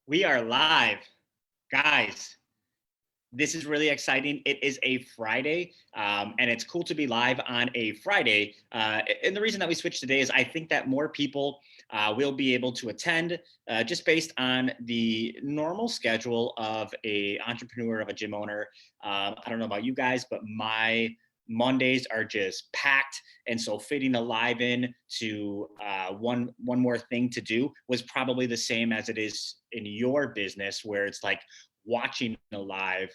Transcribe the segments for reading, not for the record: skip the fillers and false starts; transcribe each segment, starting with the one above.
We are live, guys. This is really exciting. It is a Friday, and it's cool to be live on a Friday. And the reason that we switched today is I think that more people will be able to attend just based on the normal schedule of a entrepreneur, of a gym owner. I don't know about you guys, but my Mondays are just packed, and so fitting a live in to one more thing to do was probably the same as it is in your business, where it's like watching a live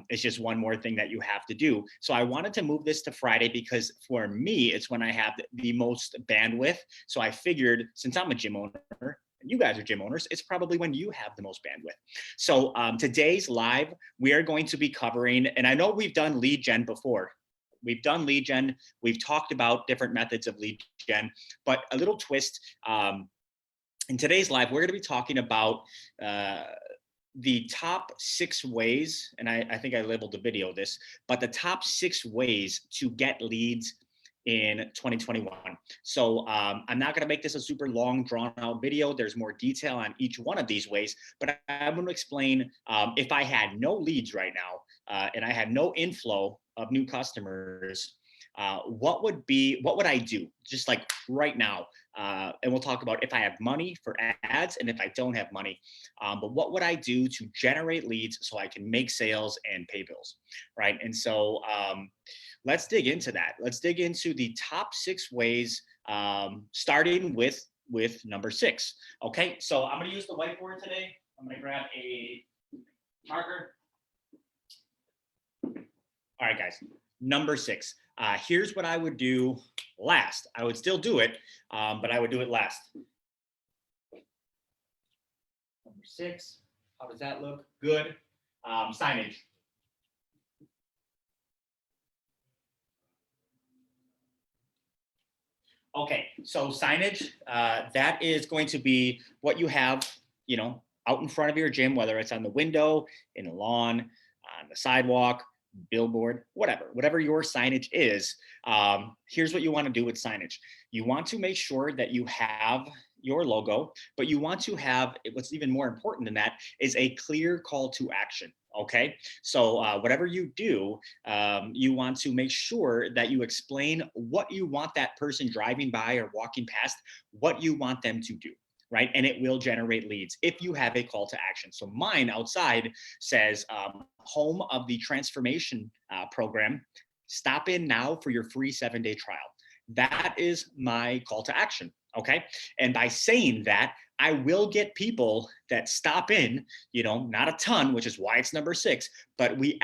is just one more thing that you have to do. So I wanted to move this to Friday because for me, it's when I have the most bandwidth. So I figured since I'm a gym owner, and you guys are gym owners, it's probably when you have the most bandwidth. So today's live, we are going to be covering, and I know we've done lead gen before. We've done lead gen. We've talked about different methods of lead gen, but a little twist. In today's live, we're going to be talking about the top 6 ways, and I think I labeled the video this, but the top 6 ways to get leads in 2021. So I'm not going to make this a super long, drawn out video. There's more detail on each one of these ways, but I'm going to explain if I had no leads right now and I had no inflow of new customers, what would I do just like right now? And we'll talk about if I have money for ads and if I don't have money. But what would I do to generate leads so I can make sales and pay bills, right? And so let's dig into that. Let's dig into the top 6 ways, starting with number 6. Okay, so I'm going to use the whiteboard today. I'm going to grab a marker. All right, guys. Number 6. Here's what I would do last. I would still do it, but I would do it last. Number 6. How does that look? Good. Signage. Okay, so signage, that is going to be what you have, out in front of your gym, whether it's on the window, in the lawn, on the sidewalk, billboard, whatever your signage is. Here's what you want to do with signage. You want to make sure that you have your logo, but you want to have, what's even more important than that is a clear call to action. Okay, so whatever you do, you want to make sure that you explain what you want that person driving by or walking past, what you want them to do, right? And it will generate leads if you have a call to action. So mine outside says home of the transformation program, stop in now for your free 7-day trial. That is my call to action. Okay. And by saying that, I will get people that stop in, not a ton, which is why it's number 6, but we've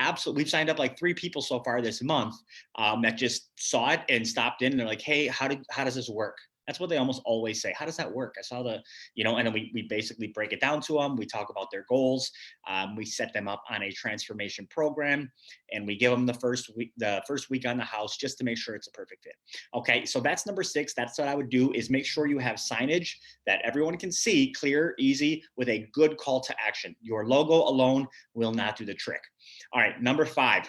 signed up like 3 people so far this month that just saw it and stopped in and they're like, hey, how does this work? That's what they almost always say. How does that work? I saw and then we basically break it down to them. We talk about their goals. We set them up on a transformation program and we give them the first week on the house just to make sure it's a perfect fit. Okay, so that's number 6. That's what I would do, is make sure you have signage that everyone can see, clear, easy, with a good call to action. Your logo alone will not do the trick. All right, number 5.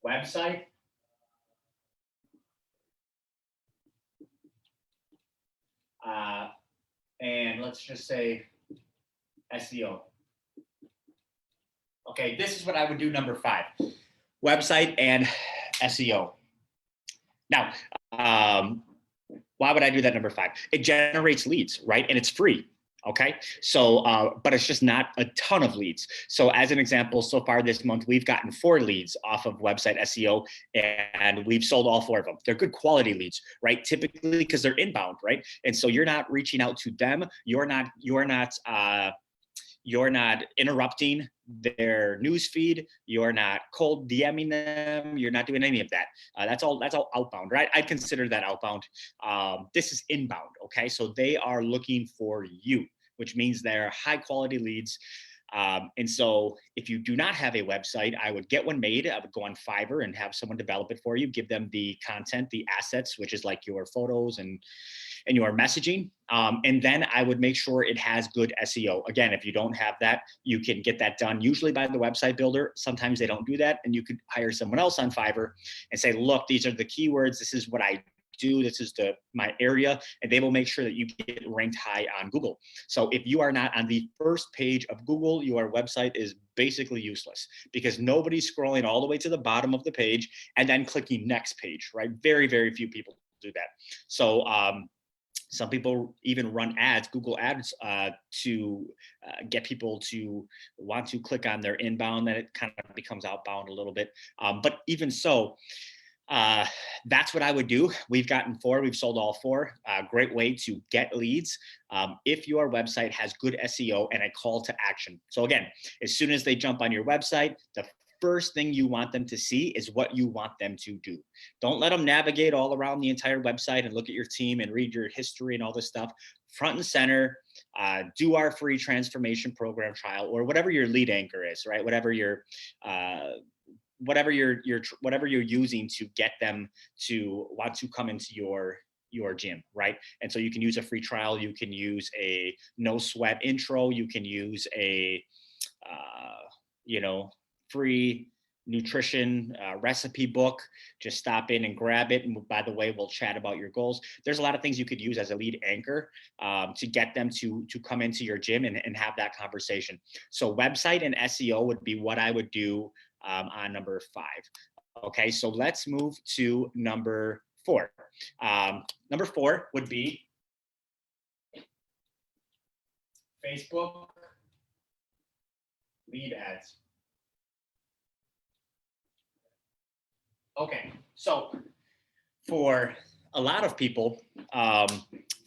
Website. And let's just say SEO. Okay, this is what I would do, number 5. Website and SEO. Now, why would I do that, number 5? It generates leads, right? And it's free. Okay, so but it's just not a ton of leads. So as an example, so far this month, we've gotten 4 leads off of website SEO and we've sold all 4 of them. They're good quality leads, right? Typically because they're inbound, right? And so you're not reaching out to them. You're not interrupting their news feed. You're not cold DMing them. You're not doing any of that. That's all outbound, right? I'd consider that outbound. This is inbound. Okay, so they are looking for you, which means they're high quality leads. And so if you do not have a website, I would get one made. I would go on Fiverr and have someone develop it for you, give them the content, the assets, which is like your photos and your messaging. And then I would make sure it has good SEO. Again, if you don't have that, you can get that done usually by the website builder. Sometimes they don't do that. And you could hire someone else on Fiverr and say, look, these are the keywords. This is what I do, this is my area, and they will make sure that you get ranked high on Google. So if you are not on the first page of Google, your website is basically useless, because nobody's scrolling all the way to the bottom of the page and then clicking next page, right? Very, very few people do that. So some people even run ads, Google ads, to get people to want to click on their inbound. Then it kind of becomes outbound a little bit. But even so, that's what I would do. We've sold all 4. Great way to get leads if your website has good SEO and a call to action. So again, as soon as they jump on your website, the first thing you want them to see is what you want them to do. Don't let them navigate all around the entire website and look at your team and read your history and all this stuff. Front and center, do our free transformation program trial, or whatever your lead anchor is, right? Whatever you're using to get them to want to come into your gym, right? And so you can use a free trial, you can use a no sweat intro, you can use a free nutrition recipe book. Just stop in and grab it. And by the way, we'll chat about your goals. There's a lot of things you could use as a lead anchor to get them to come into your gym and have that conversation. So website and SEO would be what I would do on number 5. Okay, so let's move to number 4. Number 4 would be Facebook lead ads. Okay, so for a lot of people,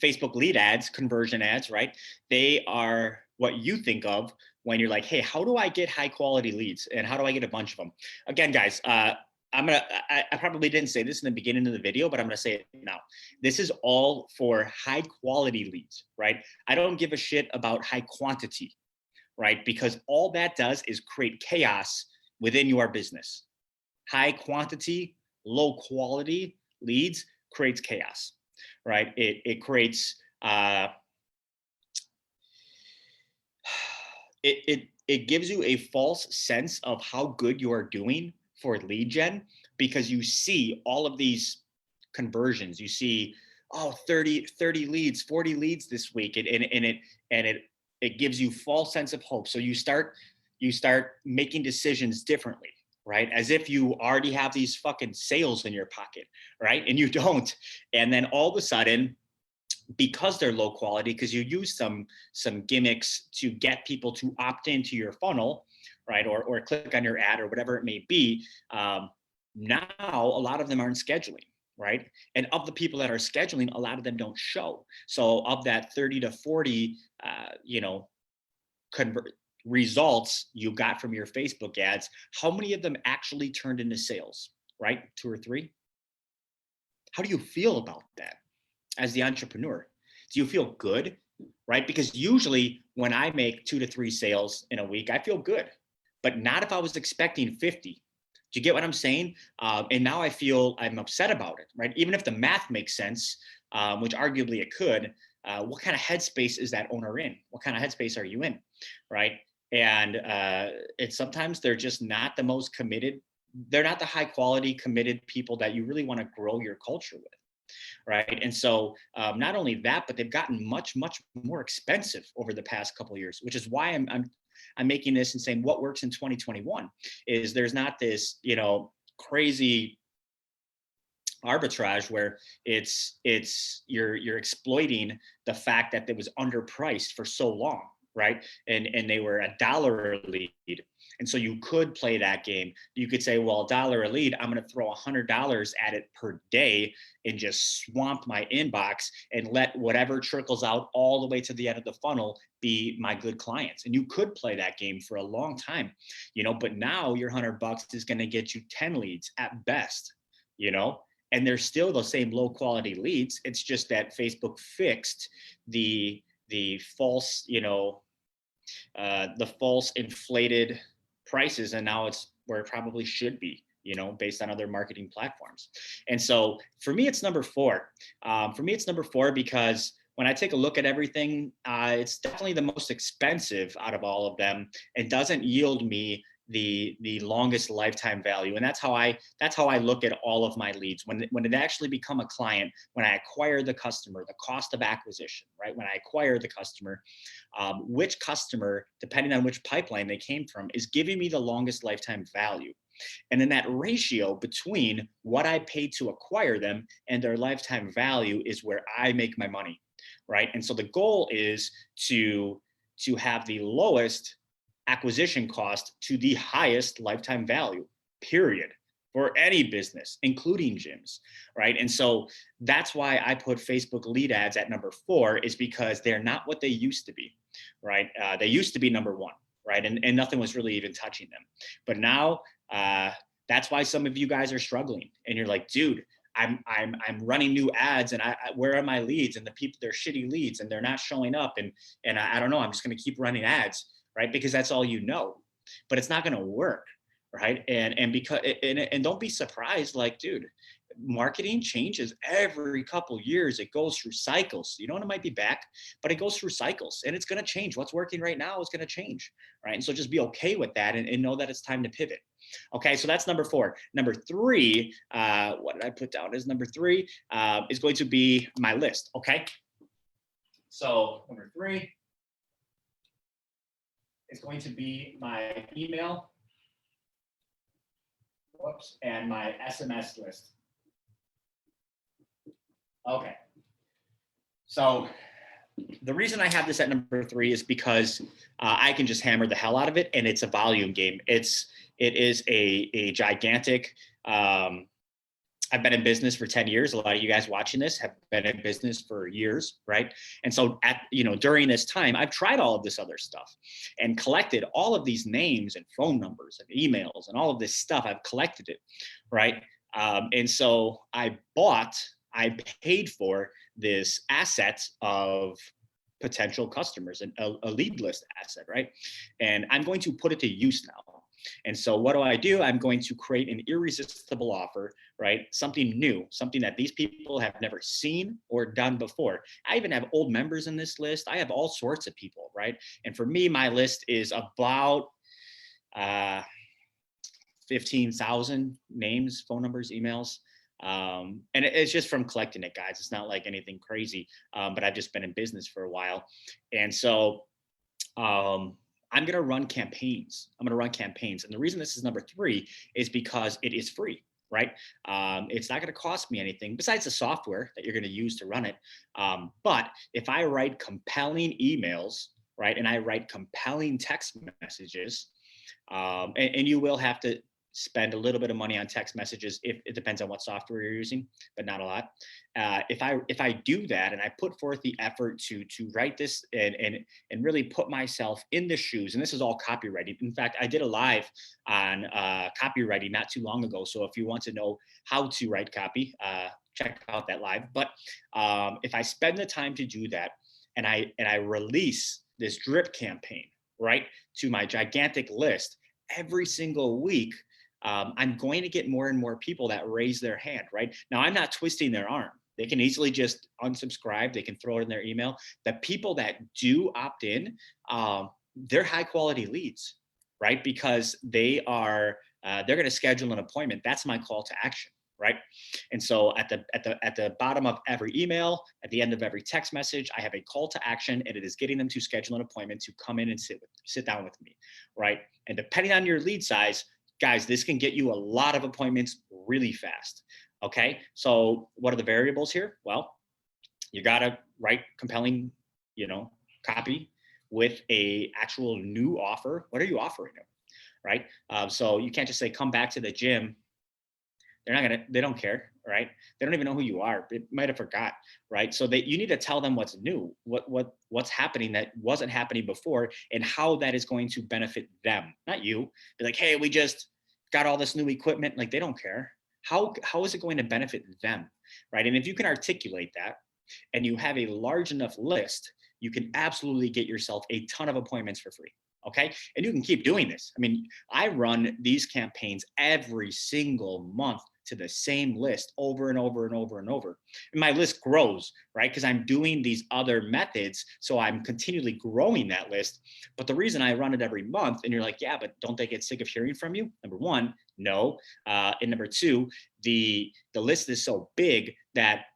Facebook lead ads, conversion ads, right? They are what you think of when you're like, hey, how do I get high quality leads? And how do I get a bunch of them? Again, guys, I probably didn't say this in the beginning of the video, but I'm gonna say it now. This is all for high quality leads, right? I don't give a shit about high quantity, right? Because all that does is create chaos within your business. High quantity, low quality leads creates chaos, right? It creates it gives you a false sense of how good you are doing for lead gen, because you see all of these conversions. You see, 30 leads, 40 leads this week, and it gives you false sense of hope. So you start making decisions differently, right? As if you already have these fucking sales in your pocket, right? And you don't. And then all of a sudden, because they're low quality, because you use some gimmicks to get people to opt into your funnel, right? Or click on your ad or whatever it may be. Now a lot of them aren't scheduling, right? And of the people that are scheduling, a lot of them don't show. So of that 30 to 40, results you got from your Facebook ads, how many of them actually turned into sales, right? 2 or 3? How do you feel about that as the entrepreneur? Do you feel good, right? Because usually when I make 2 to 3 sales in a week, I feel good, but not if I was expecting 50. Do you get what I'm saying? And now I feel I'm upset about it, right? Even if the math makes sense, which arguably it could, what kind of headspace is that owner in? What kind of headspace are you in, right? And it's sometimes they're just not the most committed. They're not the high quality committed people that you really want to grow your culture with, right? And so not only that, but they've gotten much, much more expensive over the past couple of years, which is why I'm making this and saying what works in 2021 is there's not this, crazy arbitrage where you're exploiting the fact that it was underpriced for so long, right? And they were $1 a lead. And so you could play that game. You could say, well, $1 a lead, I'm going to throw $100 at it per day and just swamp my inbox and let whatever trickles out all the way to the end of the funnel be my good clients. And you could play that game for a long time, but now your $100 is going to get you 10 leads at best, and they're still the same low quality leads. It's just that Facebook fixed the false, the false inflated prices, and now it's where it probably should be, based on other marketing platforms. And so for me, it's number 4. Because when I take a look at everything, it's definitely the most expensive out of all of them and doesn't yield me the longest lifetime value. And that's how I look at all of my leads. When it actually become a client, when I acquire the customer, the cost of acquisition, right? When I acquire the customer, which customer, depending on which pipeline they came from, is giving me the longest lifetime value. And then that ratio between what I paid to acquire them and their lifetime value is where I make my money, right? And so the goal is to have the lowest acquisition cost to the highest lifetime value, period, for any business, including gyms, right? And so that's why I put Facebook lead ads at number 4, is because they're not what they used to be, right? They used to be number 1, right? And nothing was really even touching them. But now that's why some of you guys are struggling, and you're like, dude, I'm running new ads, and where are my leads? And the people, they're shitty leads, and they're not showing up, and I don't know. I'm just going to keep running ads, right? Because that's all you know, but it's not going to work, right? And don't be surprised, like, dude, marketing changes every couple years. It goes through cycles. You know, it might be back, but it goes through cycles, and it's going to change. What's working right now is going to change, right? And so just be okay with that, and know that it's time to pivot. Okay, so that's number 4. Number 3, what did I put down as number 3? Is going to be my list. Okay, so number 3 is going to be my email, and my SMS list. Okay, so the reason I have this at number 3 is because I can just hammer the hell out of it, and it's a volume game. It is a gigantic. I've been in business for 10 years. A lot of you guys watching this have been in business for years, right? And so during this time, I've tried all of this other stuff and collected all of these names and phone numbers and emails and all of this stuff. I've collected it, right? And so I paid for this asset of potential customers, and a lead list asset, right? And I'm going to put it to use now. And so what do? I'm going to create an irresistible offer, right? Something new, something that these people have never seen or done before. I even have old members in this list. I have all sorts of people, right? And for me, my list is about 15,000 names, phone numbers, emails. And it's just from collecting it, guys. It's not like anything crazy, but I've just been in business for a while. And so I'm going to run campaigns. And the reason this is number 3 is because it is free, right? It's not going to cost me anything besides the software that you're going to use to run it. But if I write compelling emails, right, and I write compelling text messages, and you will have to spend a little bit of money on text messages, if it depends on what software you're using, but not a lot. If I do that, and I put forth the effort to write this and really put myself in the shoes, and this is all copywriting. In fact, I did a live on copywriting not too long ago. So if you want to know how to write copy, check out that live. But if I spend the time to do that, and I release this drip campaign, right, to my gigantic list every single week, I'm going to get more and more people that raise their hand, right? Now, I'm not twisting their arm. They can easily just unsubscribe. They can throw it in their email. The people that do opt in, they're high quality leads, right? Because they're going to schedule an appointment. That's my call to action, right? And so at the bottom of every email, at the end of every text message, I have a call to action, and it is getting them to schedule an appointment to come in and sit down with me, right? And depending on your lead size, guys, this can get you a lot of appointments really fast. Okay, so what are the variables here? Well, you got to write compelling, copy with a actual new offer. What are you offering them, right? So you can't just say, come back to the gym. They don't care, right? They don't even know who you are. They might have forgot, right? So you need to tell them what's new, what's happening that wasn't happening before, and how that is going to benefit them, not you. Be like, hey, we just got all this new equipment. Like, they don't care. How is it going to benefit them, right? And if you can articulate that, and you have a large enough list, you can absolutely get yourself a ton of appointments for free. Okay. And you can keep doing this. I mean, I run these campaigns every single month to the same list over and over and over and over. And my list grows, right? Because I'm doing these other methods. So I'm continually growing that list. But the reason I run it every month, and you're like, yeah, but don't they get sick of hearing from you? Number one, no. And number two, the list is so big that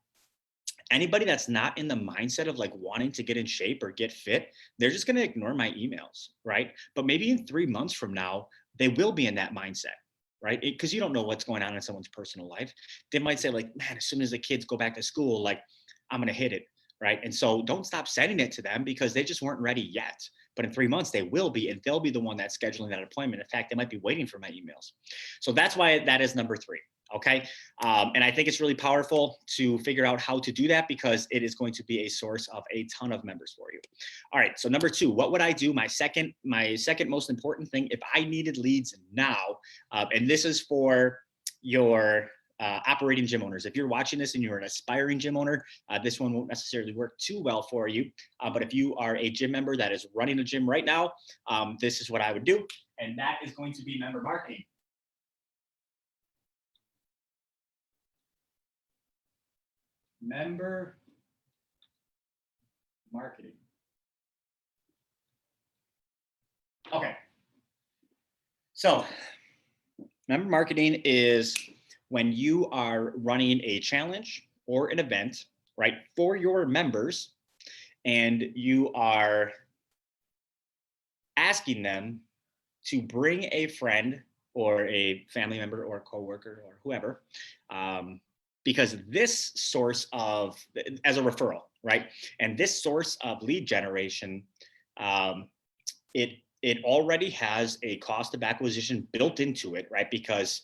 anybody that's not in the mindset of like wanting to get in shape or get fit, they're just going to ignore my emails, right? But maybe in 3 months from now, they will be in that mindset, right? Because you don't know what's going on in someone's personal life. They might say like, man, as soon as the kids go back to school, like I'm going to hit it, right? And so don't stop sending it to them because they just weren't ready yet. But in 3 months, they will be, and they'll be the one that's scheduling that appointment. In fact, they might be waiting for my emails. So that's why that is number 3. Okay. And I think it's really powerful to figure out how to do that because it is going to be a source of a ton of members for you. All right. So number 2, what would I do? My second most important thing, if I needed leads now, and this is for your operating gym owners. If you're watching this and you're an aspiring gym owner, this one won't necessarily work too well for you. But if you are a gym member that is running a gym right now, this is what I would do. And that is going to be member marketing. Member marketing. Okay. So member marketing is when you are running a challenge or an event, right, for your members, and you are asking them to bring a friend or a family member or a coworker or whoever, because this source of, as a referral, right? And this source of lead generation, it already has a cost of acquisition built into it, right? Because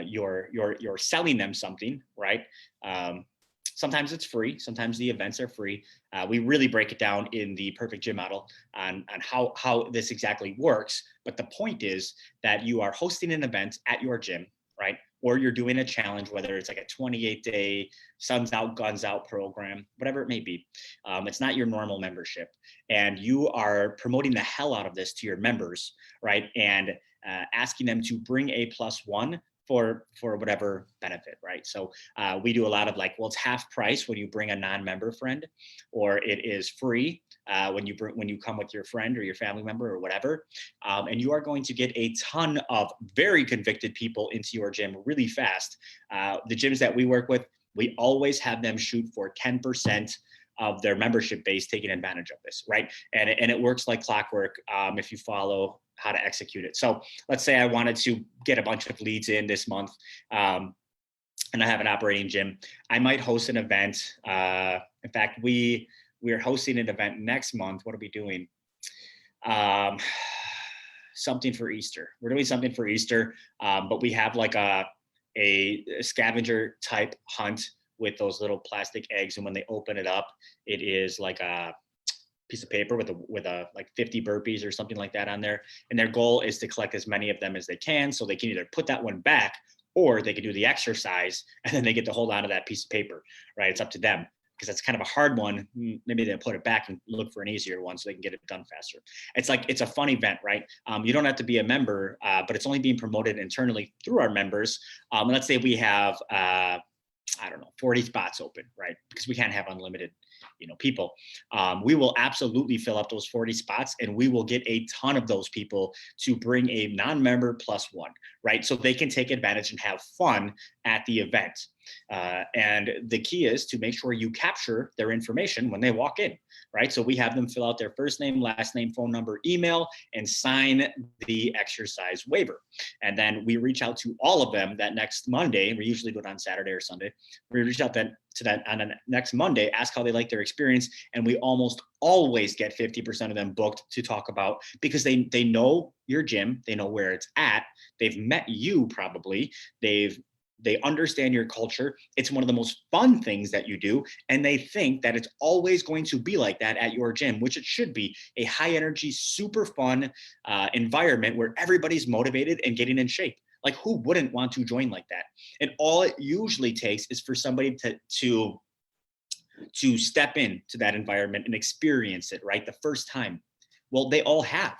you're selling them something, right? Sometimes it's free. Sometimes the events are free. We really break it down in the Perfect Gym model on how this exactly works. But the point is that you are hosting an event at your gym, right? Or you're doing a challenge, whether it's like a 28-day Suns Out, Guns Out program, whatever it may be. It's not your normal membership. And you are promoting the hell out of this to your members, right? And asking them to bring a +1 for whatever benefit, right? So we do a lot of like, well, it's half price when you bring a non-member friend, or it is free when you come with your friend or your family member or whatever. And you are going to get a ton of very convicted people into your gym really fast. The gyms that we work with, we always have them shoot for 10% of their membership base taking advantage of this, right? And it works like clockwork if you follow how to execute it. So let's say I wanted to get a bunch of leads in this month, and I have an operating gym. I might host an event. In fact, we're hosting an event next month. What are we doing? Something for Easter. We're doing something for Easter, but we have like a scavenger type hunt with those little plastic eggs, and when they open it up, it is like a piece of paper with a like 50 burpees or something like that on there. And their goal is to collect as many of them as they can, so they can either put that one back or they can do the exercise and then they get to hold on to that piece of paper, right? It's up to them, because that's kind of a hard one. Maybe they'll put it back and look for an easier one so they can get it done faster. It's a fun event, right? You don't have to be a member, but it's only being promoted internally through our members. Let's say we have, 40 spots open, right? Because we can't have unlimited, people. We will absolutely fill up those 40 spots, and we will get a ton of those people to bring a non-member +1, right? So they can take advantage and have fun at the event. And the key is to make sure you capture their information when they walk in, right? So we have them fill out their first name, last name, phone number, email, and sign the exercise waiver. And then we reach out to all of them that next Monday. We usually do it on Saturday or Sunday. We reach out to that on the next Monday, ask how they like their experience. And we almost always get 50% of them booked to talk about, because they know your gym, they know where it's at, they've met you probably, they understand your culture. It's one of the most fun things that you do. And they think that it's always going to be like that at your gym, which it should be a high energy, super fun environment where everybody's motivated and getting in shape. Like, who wouldn't want to join like that? And all it usually takes is for somebody to step into that environment and experience it, right? The first time. Well, they all have.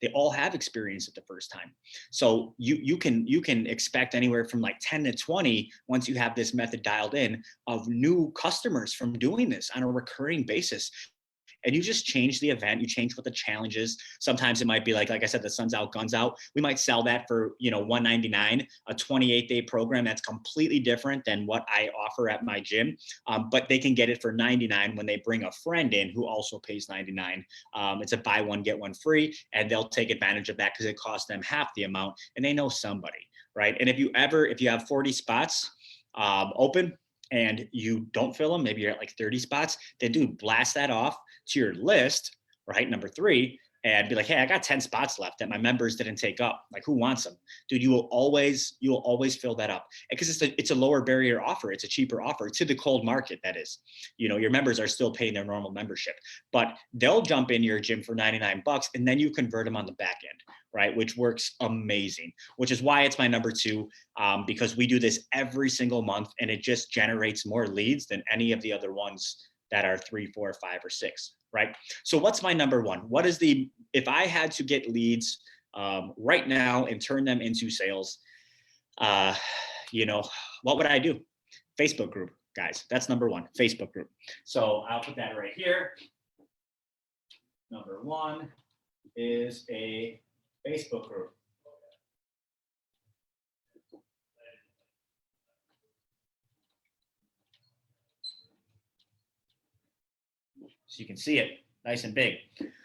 They all have experience at the first time. So you can expect anywhere from like 10 to 20 once you have this method dialed in of new customers from doing this on a recurring basis. And you just change the event, you change what the challenge is. Sometimes it might be like I said, the sun's out, guns out. We might sell that for, $199, a 28-day program. That's completely different than what I offer at my gym. But they can get it for $99 when they bring a friend in who also pays $99. It's a buy one, get one free, and they'll take advantage of that because it costs them half the amount and they know somebody, right? And if you have 40 spots open, and you don't fill them, maybe you're at like 30 spots, then dude, blast that off to your list, right? Number 3, and be like, hey, I got 10 spots left that my members didn't take up. Like, who wants them? Dude, you will always fill that up because it's a lower barrier offer. It's a cheaper offer to the cold market. That is, your members are still paying their normal membership, but they'll jump in your gym for $99 and then you convert them on the back end, right? Which works amazing, which is why it's my number 2, because we do this every single month and it just generates more leads than any of the other ones that are 3, 4, 5, or 6, right? So what's my number 1? If I had to get leads right now and turn them into sales, what would I do? Facebook group, guys. That's number 1, Facebook group. So I'll put that right here. Number 1 is a Facebook group. So you can see it nice and big.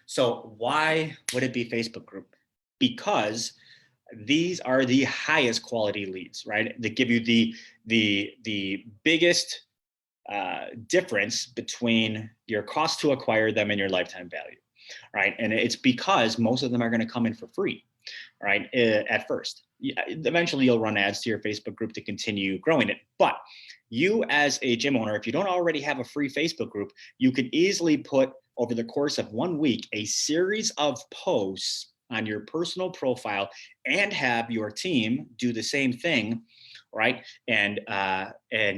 So why would it be Facebook group? Because these are the highest quality leads, right? They give you the biggest difference between your cost to acquire them and your lifetime value, right? And it's because most of them are going to come in for free, right? At first, eventually you'll run ads to your Facebook group to continue growing it. But you as a gym owner, if you don't already have a free Facebook group, you could easily put over the course of 1 week a series of posts on your personal profile and have your team do the same thing, right? And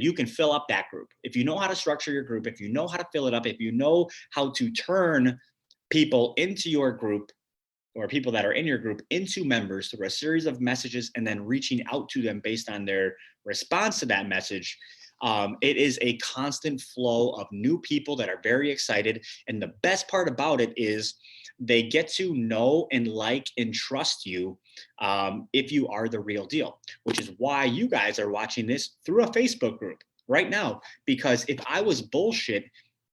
you can fill up that group. If you know how to structure your group, if you know how to fill it up, if you know how to turn people into your group or people that are in your group into members through a series of messages and then reaching out to them based on their response to that message, it is a constant flow of new people that are very excited. And the best part about it is they get to know and like and trust you if you are the real deal, which is why you guys are watching this through a Facebook group right now. Because if I was bullshit,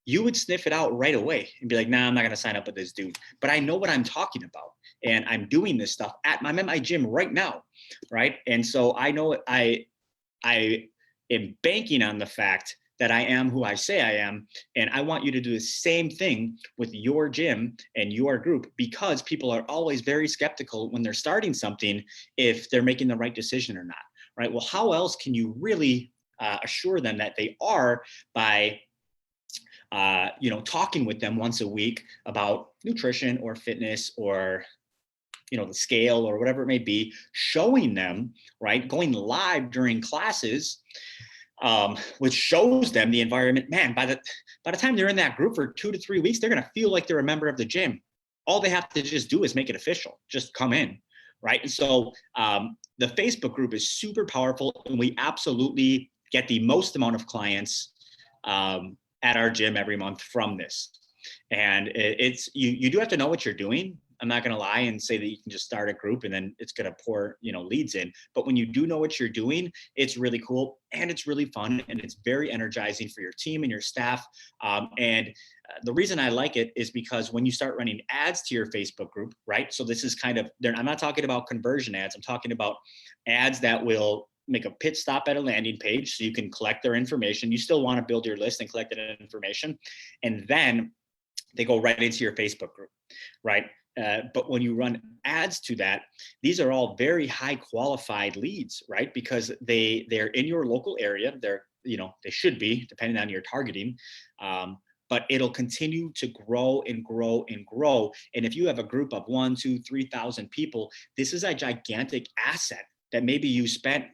you would sniff it out right away and be like, nah, I'm not going to sign up with this dude. But I know what I'm talking about. And I'm doing this stuff I'm at my gym right now, right? And so I know I am banking on the fact that I am who I say I am. And I want you to do the same thing with your gym and your group, because people are always very skeptical when they're starting something if they're making the right decision or not, right? Well, how else can you really assure them that they are by talking with them once a week about nutrition or fitness or the scale or whatever it may be, showing them, right, going live during classes, which shows them the environment. Man, by the time they're in that group for 2 to 3 weeks, they're going to feel like they're a member of the gym. All they have to just do is make it official. Just come in, right? And so the Facebook group is super powerful, and we absolutely get the most amount of clients at our gym every month from this. And it's you do have to know what you're doing. I'm not going to lie and say that you can just start a group and then it's going to pour, leads in. But when you do know what you're doing, it's really cool and it's really fun and it's very energizing for your team and your staff. The reason I like it is because when you start running ads to your Facebook group, right? So this is I'm not talking about conversion ads. I'm talking about ads that will make a pit stop at a landing page so you can collect their information. You still want to build your list and collect that information. And then they go right into your Facebook group, right? But when you run ads to that, these are all very high qualified leads, right? Because they're in your local area. They should be, depending on your targeting. But it'll continue to grow and grow and grow. And if you have a group of 1, 2, 3,000 people, this is a gigantic asset that maybe you spent,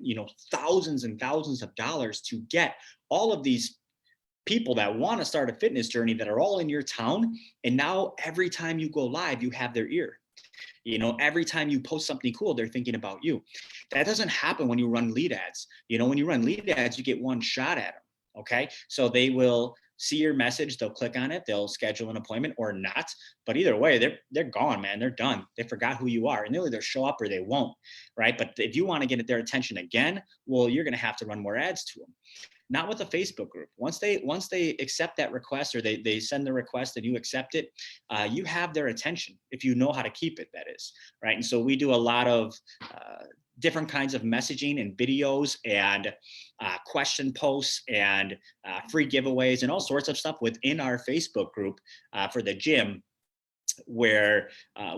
thousands and thousands of dollars to get all of these people that want to start a fitness journey that are all in your town. And now every time you go live, you have their ear. Every time you post something cool, they're thinking about you. That doesn't happen when you run lead ads. When you run lead ads, you get one shot at them. Okay. So they will see your message, they'll click on it, they'll schedule an appointment or not. But either way, they're gone, man. They're done. They forgot who you are, and they'll either show up or they won't. Right. But if you want to get their attention again, well, you're gonna have to run more ads to them. Not with a Facebook group. Once they accept that request, or they send the request and you accept it, you have their attention if you know how to keep it. That is right. And so we do a lot of different kinds of messaging and videos and question posts and free giveaways and all sorts of stuff within our Facebook group for the gym, where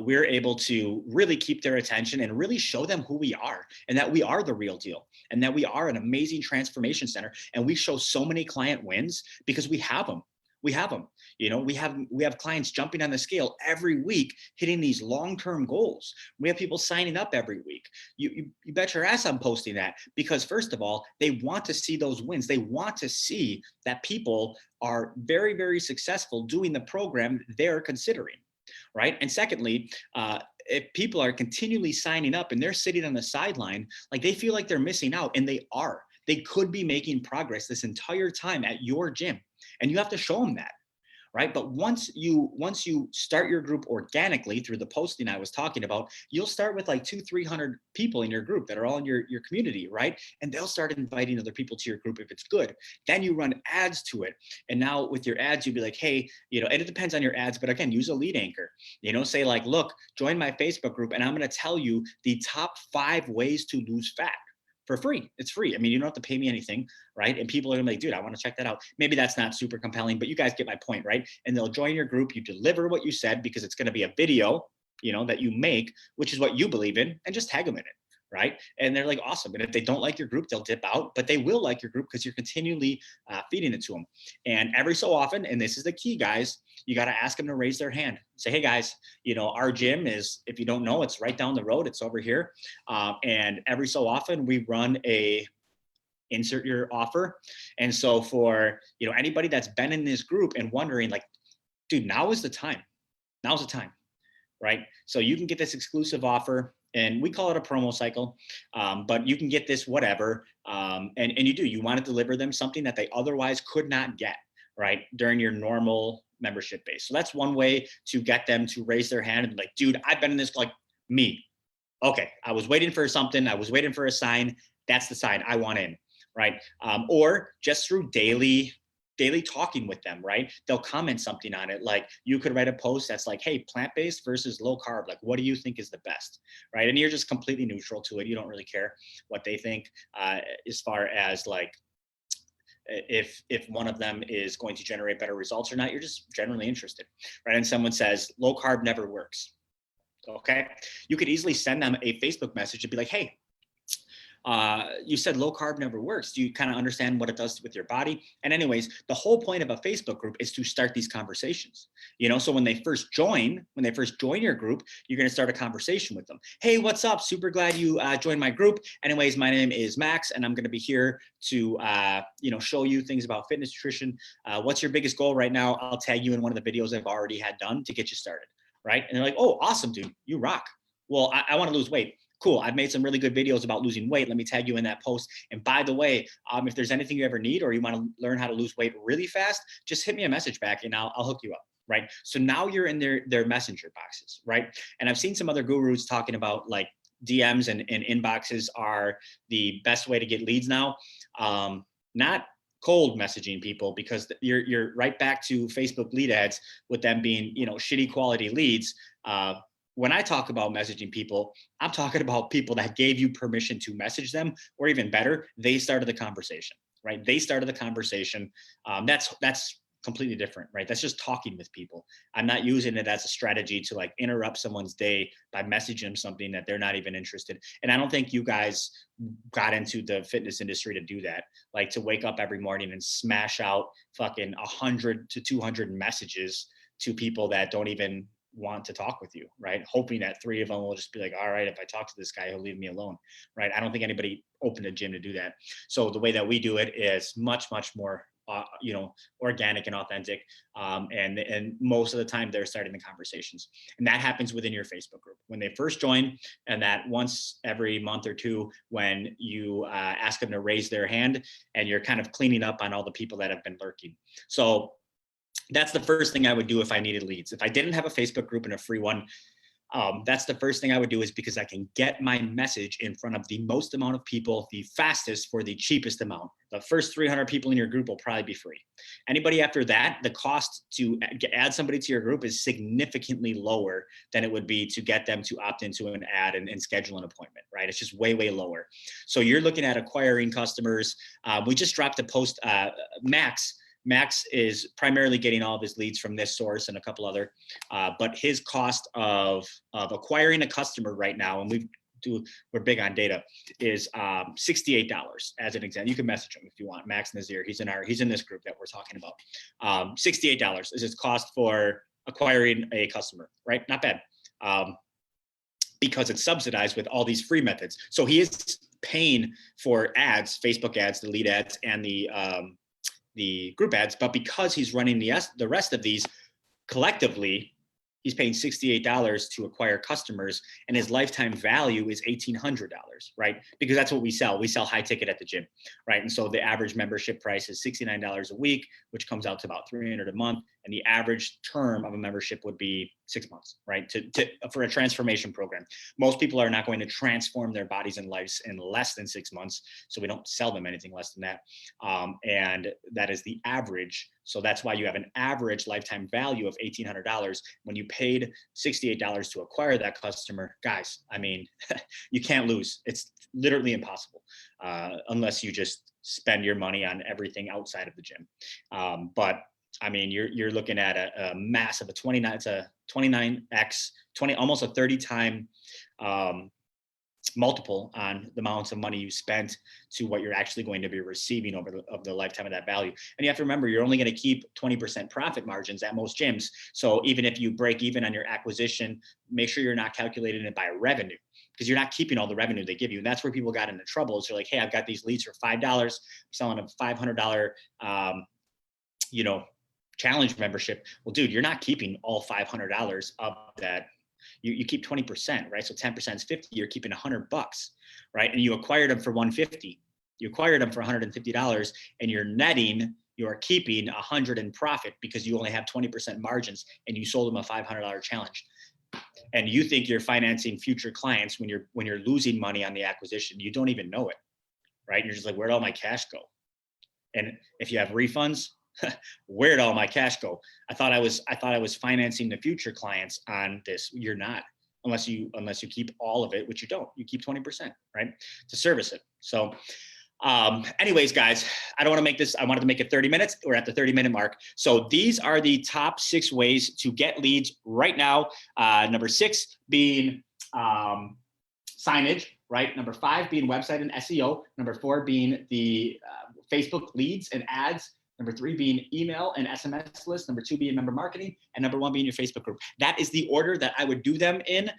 we're able to really keep their attention and really show them who we are, and that we are the real deal, and that we are an amazing transformation center. And we show so many client wins because we have them. We have them. We have clients jumping on the scale every week, hitting these long-term goals. We have people signing up every week. You bet your ass I'm posting that, because first of all, they want to see those wins. They want to see that people are very, very successful doing the program they're considering. Right. And secondly, if people are continually signing up and they're sitting on the sideline, like they feel like they're missing out, and they are. They could be making progress this entire time at your gym, and you have to show them that. Right. But once you start your group organically through the posting I was talking about, you'll start with like 200-300 people in your group that are all in your community. Right. And they'll start inviting other people to your group if it's good. Then you run ads to it. And now with your ads, you'd be like, hey, and it depends on your ads, but again, use a lead anchor. Say like, look, join my Facebook group and I'm going to tell you the top 5 ways to lose fat. For free. It's free. I mean, you don't have to pay me anything, right? And people are gonna be like, dude, I want to check that out. Maybe that's not super compelling, but you guys get my point, right? And they'll join your group. You deliver what you said, because it's going to be a video, that you make, which is what you believe in, and just tag them in it, right? And they're like, awesome. And if they don't like your group, they'll dip out, but they will like your group because you're continually feeding it to them. And every so often, and this is the key, guys, you got to ask them to raise their hand. Say, hey guys, our gym is, if you don't know, it's right down the road. It's over here. And every so often we run a insert your offer. And so for, anybody that's been in this group and wondering like, dude, now is the time. Now's the time. Right. So you can get this exclusive offer, and we call it a promo cycle, but you can get this whatever. And you want to deliver them something that they otherwise could not get, right, during your normal membership base. So that's one way to get them to raise their hand and be like, dude, I've been in this, like me. Okay, I was waiting for something. I was waiting for a sign. That's the sign. I want in, right? Or just through daily talking with them, right? They'll comment something on it. Like you could write a post that's like, hey, plant-based versus low carb. Like, what do you think is the best, right? And you're just completely neutral to it. You don't really care what they think as far as like, if one of them is going to generate better results or not. You're just generally interested, right? And someone says low carb never works. Okay. You could easily send them a Facebook message and be like, hey, you said low carb never works. Do you kind of understand what it does with your body? And anyways, the whole point of a Facebook group is to start these conversations, so when they first join your group, you're going to start a conversation with them. Hey, what's up? Super glad you joined my group. Anyways, my name is Max, and I'm going to be here to, show you things about fitness, nutrition. What's your biggest goal right now? I'll tag you in one of the videos I've already had done to get you started. Right. And they're like, oh, awesome, dude, you rock. Well, I want to lose weight. Cool. I've made some really good videos about losing weight. Let me tag you in that post. And by the way, if there's anything you ever need, or you want to learn how to lose weight really fast, just hit me a message back and I'll hook you up. Right. So now you're in their messenger boxes. Right. And I've seen some other gurus talking about like DMs and inboxes are the best way to get leads now. Not cold messaging people, because you're right back to Facebook lead ads with them being, shitty quality leads. When I talk about messaging people, I'm talking about people that gave you permission to message them, or even better, they started the conversation, right? They started the conversation. That's completely different, right? That's just talking with people. I'm not using it as a strategy to like interrupt someone's day by messaging them something that they're not even interested. And I don't think you guys got into the fitness industry to do that, like to wake up every morning and smash out fucking 100 to 200 messages to people that don't even want to talk with you, right? Hoping that 3 of them will just be like, all right, if I talk to this guy, he'll leave me alone, right? I don't think anybody opened a gym to do that. So the way that we do it is much, much more organic and authentic. And most of the time they're starting the conversations. And that happens within your Facebook group when they first join, and that once every month or two when you ask them to raise their hand, and you're kind of cleaning up on all the people that have been lurking. So that's the first thing I would do if I needed leads. If I didn't have a Facebook group and a free one, that's the first thing I would do, is because I can get my message in front of the most amount of people the fastest for the cheapest amount. The first 300 people in your group will probably be free. Anybody after that, the cost to add somebody to your group is significantly lower than it would be to get them to opt into an ad and schedule an appointment, right? It's just way, way lower. So you're looking at acquiring customers. We just dropped a post, Max is primarily getting all of his leads from this source and a couple other, but his cost of acquiring a customer right now, and we're big on data, is $68 as an example. You can message him if you want. Max Nazir, he's in this group that we're talking about. $68 is his cost for acquiring a customer, right? Not bad. Because it's subsidized with all these free methods. So he is paying for ads, Facebook ads, the lead ads, and the group ads, but because he's running the rest of these collectively, he's paying $68 to acquire customers, and his lifetime value is $1,800, right? Because that's what we sell. We sell high ticket at the gym, right? And so the average membership price is $69 a week, which comes out to about $300 a month. And the average term of a membership would be 6 months, right? For a transformation program. Most people are not going to transform their bodies and lives in less than 6 months. So we don't sell them anything less than that. And that is the average. So that's why you have an average lifetime value of $1,800 when you paid $68 to acquire that customer. Guys, I mean, you can't lose. It's literally impossible unless you just spend your money on everything outside of the gym. But I mean, you're looking at a massive, it's a 29x, almost a 30 time multiple on the amounts of money you spent to what you're actually going to be receiving over the lifetime of that value. And you have to remember, you're only going to keep 20% profit margins at most gyms. So even if you break even on your acquisition, make sure you're not calculating it by revenue, because you're not keeping all the revenue they give you. And that's where people got into trouble. Is they're like, hey, I've got these leads for $5. I'm selling a $500, challenge membership. Well, dude, you're not keeping all $500 of that. You keep 20%, right? So 10% is 50. You're keeping $100, right? And you acquired them for $150. You acquired them for $150, and you're keeping $100 in profit because you only have 20% margins, and you sold them a $500 challenge. And you think you're financing future clients when you're losing money on the acquisition. You don't even know it, right? You're just like, where'd all my cash go? And if you have refunds, where'd all my cash go? I thought I was financing the future clients on this. You're not, unless you keep all of it, which you don't. You keep 20%, right, to service it. So anyways, guys, I wanted to make it 30 minutes. We're at the 30-minute mark. So these are the top 6 ways to get leads right now. Number 6 being signage, right? Number 5 being website and SEO. Number 4 being the Facebook leads and ads. Number 3 being email and SMS list. Number 2 being member marketing. And number 1 being your Facebook group. That is the order that I would do them in,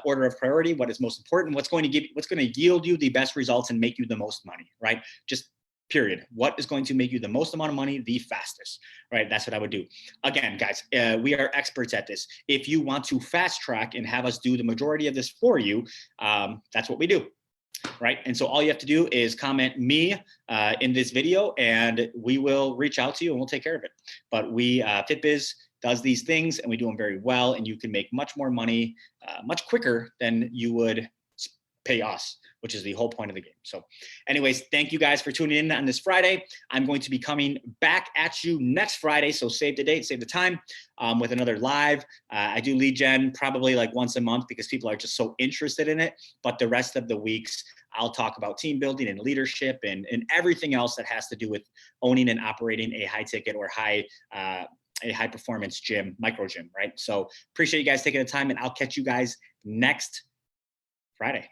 order of priority. What is most important? What's going to yield you the best results and make you the most money, right? Just period. What is going to make you the most amount of money the fastest, right? That's what I would do. Again, guys, we are experts at this. If you want to fast track and have us do the majority of this for you, that's what we do. Right. And so all you have to do is comment me in this video, and we will reach out to you and we'll take care of it. But FitBiz does these things, and we do them very well, and you can make much more money much quicker than you would pay us, which is the whole point of the game. So anyways, thank you guys for tuning in on this Friday. I'm going to be coming back at you next Friday. So save the date, save the time with another live. I do lead gen probably like once a month because people are just so interested in it. But the rest of the weeks, I'll talk about team building and leadership and everything else that has to do with owning and operating a high ticket or a high performance gym, micro gym, right? So appreciate you guys taking the time, and I'll catch you guys next Friday.